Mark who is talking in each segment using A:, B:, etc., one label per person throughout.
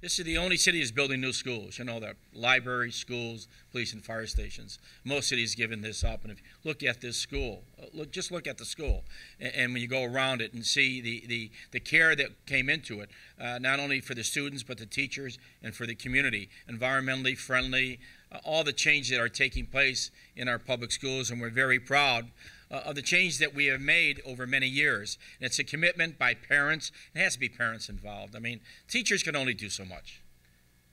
A: This is the only city that's building new schools. You know, the libraries, schools, police, and fire stations. Most cities giving this up. And if you look at this school, just look at the school. And when you go around it and see the care that came into it, not only for the students, but the teachers and for the community, environmentally friendly, all the changes that are taking place in our public schools. And we're very proud of the change that we have made over many years. And it's a commitment by parents. It has to be parents involved. I mean, teachers can only do so much.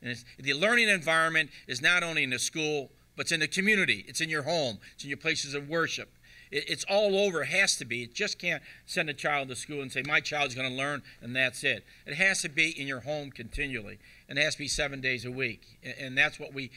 A: And the learning environment is not only in the school, but it's in the community. It's in your home. It's in your places of worship. It's all over. It has to be. It just can't send a child to school and say, my child's going to learn, and that's it. It has to be in your home continually. And it has to be 7 days a week. And that's what we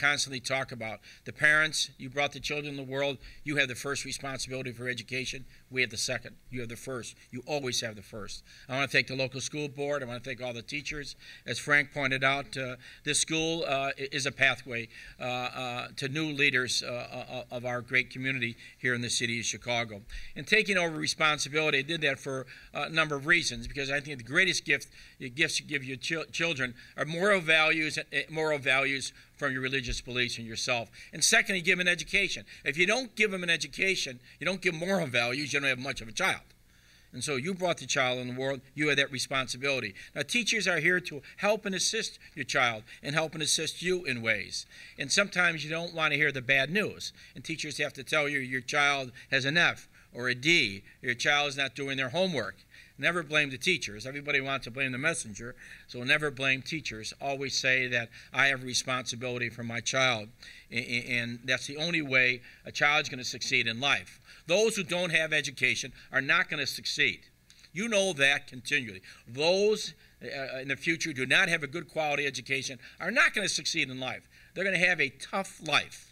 A: constantly talk about. The parents, you brought the children in the world. You have the first responsibility for education. We have the second. You have the first. You always have the first. I want to thank the local school board. I want to thank all the teachers. As Frank pointed out, this school is a pathway to new leaders of our great community here in the city of Chicago. And taking over responsibility, I did that for a number of reasons, because I think the greatest gifts you give your children are moral values from your religious beliefs and yourself. And secondly, give them an education. If you don't give them an education, you don't give moral values, you don't have much of a child. And so you brought the child in the world, you have that responsibility. Now, teachers are here to help and assist your child and help and assist you in ways. And sometimes you don't want to hear the bad news. And teachers have to tell you your child has an F or a D, your child is not doing their homework. Never blame the teachers. Everybody wants to blame the messenger, so never blame teachers. Always say that I have responsibility for my child, and that's the only way a child's going to succeed in life. Those who don't have education are not going to succeed. You know that continually. Those in the future who do not have a good quality education are not going to succeed in life. They're going to have a tough life.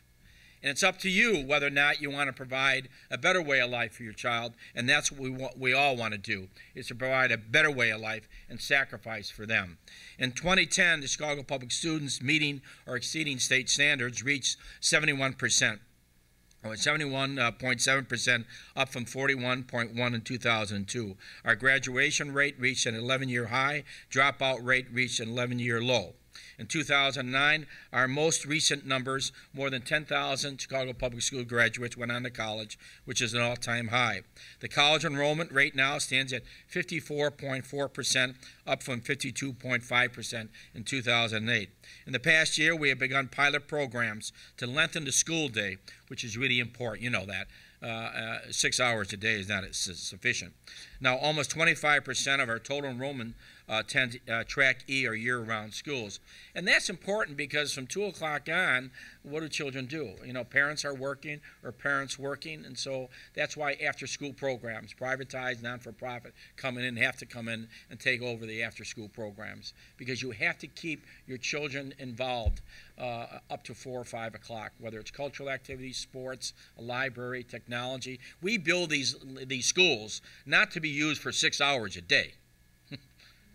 A: And it's up to you whether or not you want to provide a better way of life for your child, and that's what we all want to do, is to provide a better way of life and sacrifice for them. In 2010, the Chicago Public Students meeting or exceeding state standards reached 71%. 71.7%, up from 41.1% in 2002. Our graduation rate reached an 11-year high. Dropout rate reached an 11-year low. In 2009, our most recent numbers, more than 10,000 Chicago Public School graduates went on to college, which is an all-time high. The college enrollment rate now stands at 54.4%, up from 52.5% in 2008. In the past year, we have begun pilot programs to lengthen the school day, which is really important. You know that. 6 hours a day is not sufficient. Now, almost 25% of our total enrollment attend Track E or year-round schools. And that's important because from 2 o'clock on, what do children do? You know, parents are working or parents working, and so that's why after-school programs, privatized, non-for-profit, have to come in and take over the after-school programs, because you have to keep your children involved up to 4 or 5 o'clock, whether it's cultural activities, sports, a library, technology. We build these schools not to be used for 6 hours a day.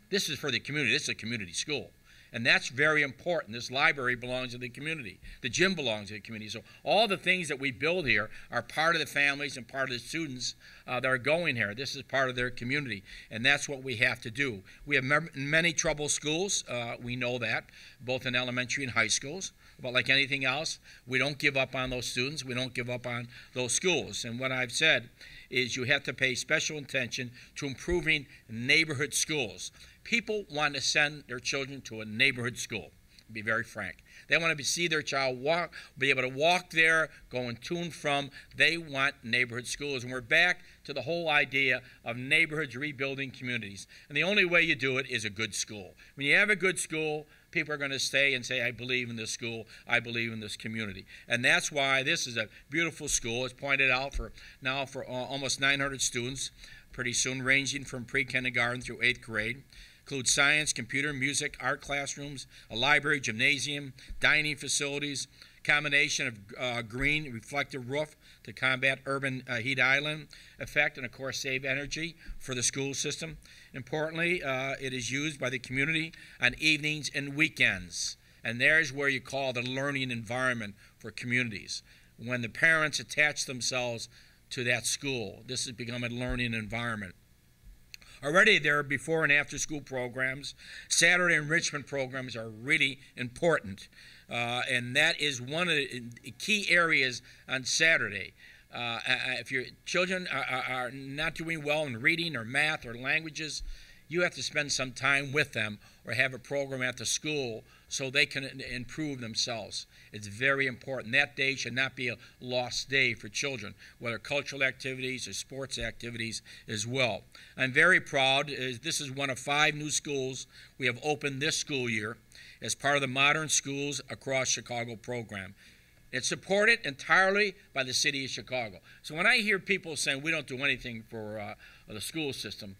A: This is for the community. This is a community school. And that's very important. This library belongs to the community. The gym belongs to the community. So all the things that we build here are part of the families and part of the students that are going here. This is part of their community, and that's what we have to do. We have many trouble schools. We know that, both in elementary and high schools. But like anything else, we don't give up on those students. We don't give up on those schools. And what I've said is you have to pay special attention to improving neighborhood schools. People want to send their children to a neighborhood school, to be very frank. They want to see their child be able to walk there, go and to and from. They want neighborhood schools. And we're back to the whole idea of neighborhoods rebuilding communities. And the only way you do it is a good school. When you have a good school, people are going to stay and say, I believe in this school, I believe in this community. And that's why this is a beautiful school. It's pointed out for almost 900 students, pretty soon ranging from pre-kindergarten through 8th grade. Includes science, computer, music, art classrooms, a library, gymnasium, dining facilities, combination of green reflective roof to combat urban heat island effect, and of course save energy for the school system. Importantly, it is used by the community on evenings and weekends, and there's where you call the learning environment for communities. When the parents attach themselves to that school, this has become a learning environment. Already there are before and after school programs. Saturday enrichment programs are really important. And that is one of the key areas on Saturday. If your children are not doing well in reading or math or languages, you have to spend some time with them or have a program at the school so they can improve themselves. It's very important. That day should not be a lost day for children, whether cultural activities or sports activities as well. I'm very proud. This is one of 5 new schools we have opened this school year as part of the Modern Schools Across Chicago program. It's supported entirely by the city of Chicago. So when I hear people saying we don't do anything for the school system,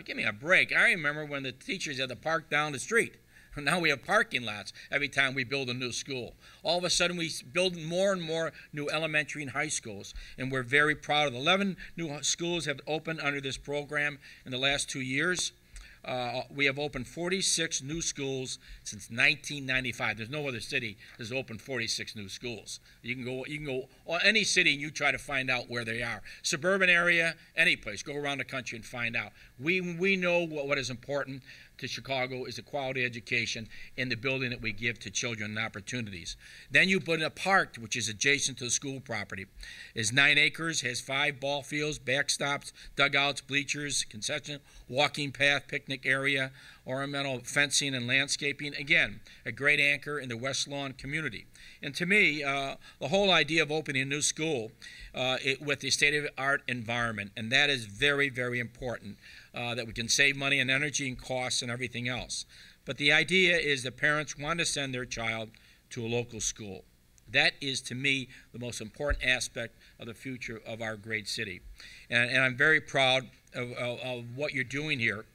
A: give me a break. I remember when the teachers had to park down the street. Now we have parking lots every time we build a new school. All of a sudden we build more and more new elementary and high schools, and we're very proud of it. 11 new schools have opened under this program in the last 2 years. We have opened 46 new schools since 1995. There's no other city that's opened 46 new schools. You can go any city and you try to find out where they are. Suburban area, any place. Go around the country and find out. We know what is important to Chicago is the quality education in the building that we give to children and opportunities. Then you put in a park, which is adjacent to the school property. It's 9 acres, has 5 ball fields, backstops, dugouts, bleachers, concession, walking path, picnic area, ornamental fencing and landscaping. Again, a great anchor in the West Lawn community. And to me, the whole idea of opening a new school with the state-of-the-art environment, and that is very, very important, that we can save money and energy and costs and everything else. But the idea is that parents want to send their child to a local school. That is, to me, the most important aspect of the future of our great city. And I'm very proud of what you're doing here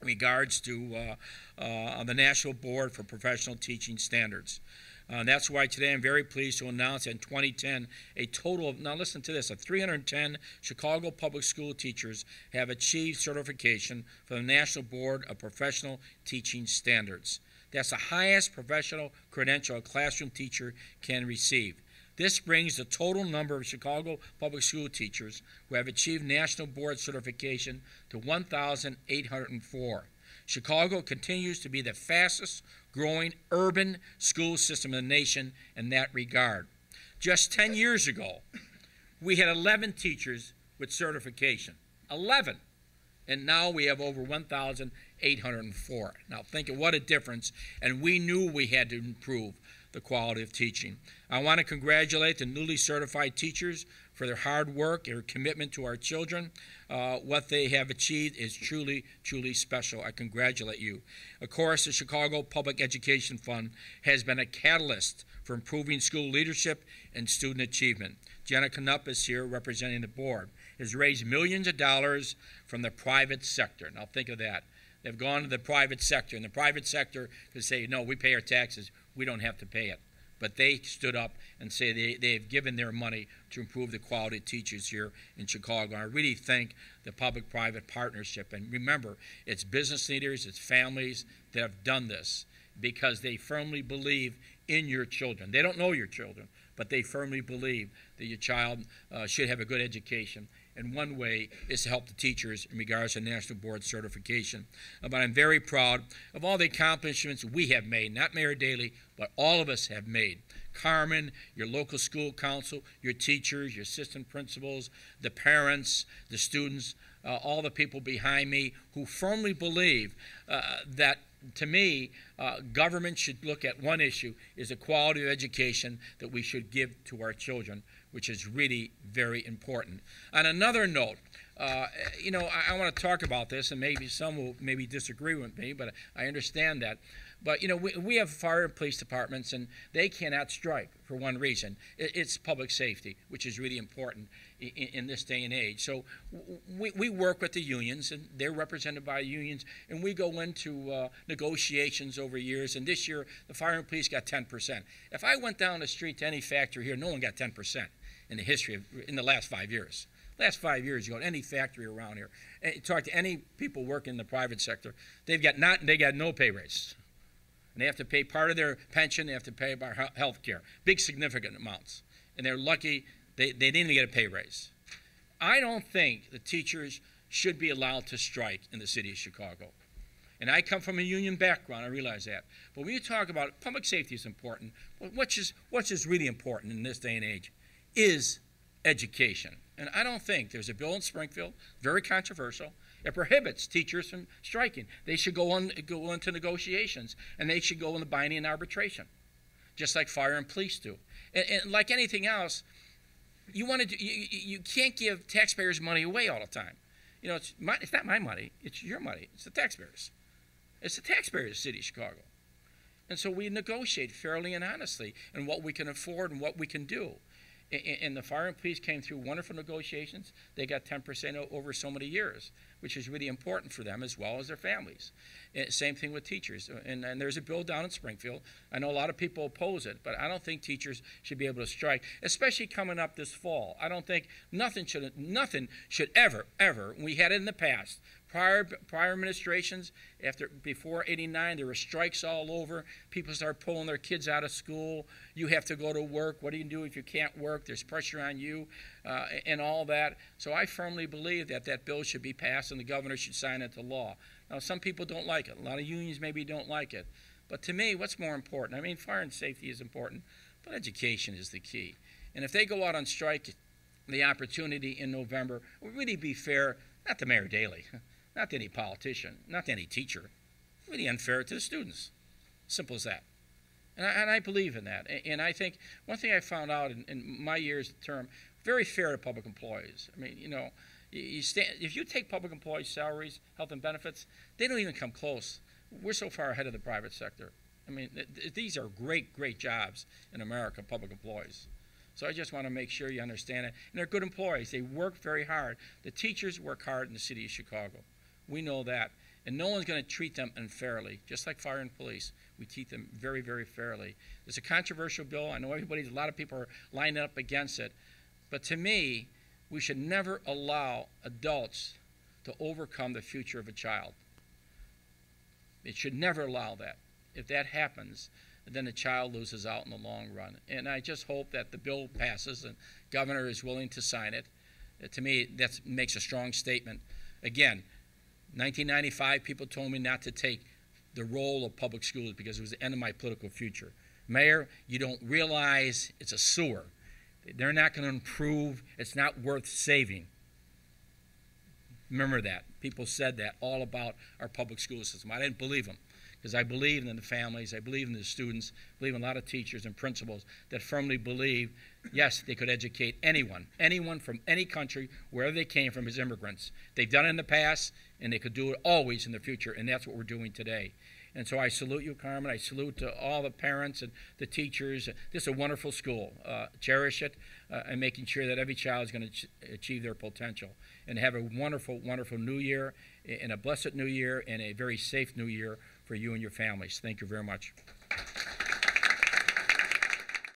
A: in regards to the National Board for Professional Teaching Standards. That's why today I'm very pleased to announce that in 2010, a total of, now listen to this, of 310 Chicago public school teachers have achieved certification from the National Board of Professional Teaching Standards. That's the highest professional credential a classroom teacher can receive. This brings the total number of Chicago public school teachers who have achieved National Board certification to 1,804. Chicago continues to be the fastest growing urban school system in the nation in that regard. Just 10 years ago, we had 11 teachers with certification. 11. And now we have over 1,804. Now think of what a difference, and we knew we had to improve the quality of teaching. I want to congratulate the newly certified teachers for their hard work, their commitment to our children. What they have achieved is truly, truly special. I congratulate you. Of course, the Chicago Public Education Fund has been a catalyst for improving school leadership and student achievement. Jenna Knupp is here representing the board. Has raised millions of dollars from the private sector. Now think of that. They've gone to the private sector, and the private sector to say, no, we pay our taxes, we don't have to pay it. But they stood up and say they've given their money to improve the quality of teachers here in Chicago. I really thank the public-private partnership. And remember, it's business leaders, it's families that have done this because they firmly believe in your children. They don't know your children, but they firmly believe that your child should have a good education. And one way is to help the teachers in regards to National Board certification. But I'm very proud of all the accomplishments we have made, not Mayor Daley, but all of us have made. Carmen, your local school council, your teachers, your assistant principals, the parents, the students, all the people behind me who firmly believe that, to me, government should look at one issue, is the quality of education that we should give to our children, which is really very important. On another note, I want to talk about this, and maybe some will maybe disagree with me, but I understand that. But, we have fire and police departments, and they cannot strike for one reason. It's public safety, which is really important in this day and age. So we work with the unions, and they're represented by unions, and we go into negotiations over years. And this year, the fire and police got 10%. If I went down the street to any factory here, no one got 10% in the history in the last 5 years. Last 5 years, you go to any factory around here, and you talk to any people working in the private sector, they got no pay raise. And they have to pay part of their pension, they have to pay about health care, big significant amounts. And they're lucky they didn't even get a pay raise. I don't think the teachers should be allowed to strike in the city of Chicago. And I come from a union background, I realize that. But when you talk about public safety is important, what's just really important in this day and age is education. And I don't think there's a bill in Springfield, very controversial. It prohibits teachers from striking. They should go into negotiations, and they should go into binding and arbitration, just like fire and police do. And like anything else, you can't give taxpayers' money away all the time. You know, it's not my money. It's your money. It's the taxpayers. It's the taxpayers of the city of Chicago. And so we negotiate fairly and honestly in what we can afford and what we can do. And the fire and police came through wonderful negotiations. They got 10% over so many years, which is really important for them as well as their families. And same thing with teachers. And there's a bill down in Springfield. I know a lot of people oppose it, but I don't think teachers should be able to strike, especially coming up this fall. I don't think nothing should ever, we had it in the past. Prior administrations, before '89, there were strikes all over. People started pulling their kids out of school. You have to go to work. What do you do if you can't work? There's pressure on you and all that. So I firmly believe that that bill should be passed and the governor should sign it into law. Now, some people don't like it. A lot of unions maybe don't like it. But to me, what's more important? I mean, fire and safety is important, but education is the key. And if they go out on strike, the opportunity in November will really be fair, not to Mayor Daley, not to any politician, not to any teacher. Really unfair to the students. Simple as that. And I believe in that. And I think one thing I found out in my year's term, very fair to public employees. I mean, you know, if you take public employees' salaries, health and benefits, they don't even come close. We're so far ahead of the private sector. I mean, these are great, great jobs in America, public employees. So I just want to make sure you understand it. And they're good employees. They work very hard. The teachers work hard in the city of Chicago. We know that. And no one's going to treat them unfairly, just like fire and police. We treat them very, very fairly. It's a controversial bill. I know a lot of people are lined up against it. But to me, we should never allow adults to overcome the future of a child. It should never allow that. If that happens, then the child loses out in the long run. And I just hope that the bill passes and the governor is willing to sign it. To me, that makes a strong statement. Again, 1995, people told me not to take the role of public schools because it was the end of my political future. Mayor, you don't realize it's a sewer. They're not going to improve. It's not worth saving. Remember that. People said that all about our public school system. I didn't believe them because I believed in the families. I believe in the students. I believe in a lot of teachers and principals that firmly believe, yes, they could educate anyone from any country, wherever they came from as immigrants. They've done it in the past, and they could do it always in the future, and that's what we're doing today. And so I salute you, Carmen. I salute to all the parents and the teachers. This is a wonderful school. Cherish it and making sure that every child is going to achieve their potential. And have a wonderful, wonderful new year, and a blessed new year, and a very safe new year for you and your families. Thank you very much.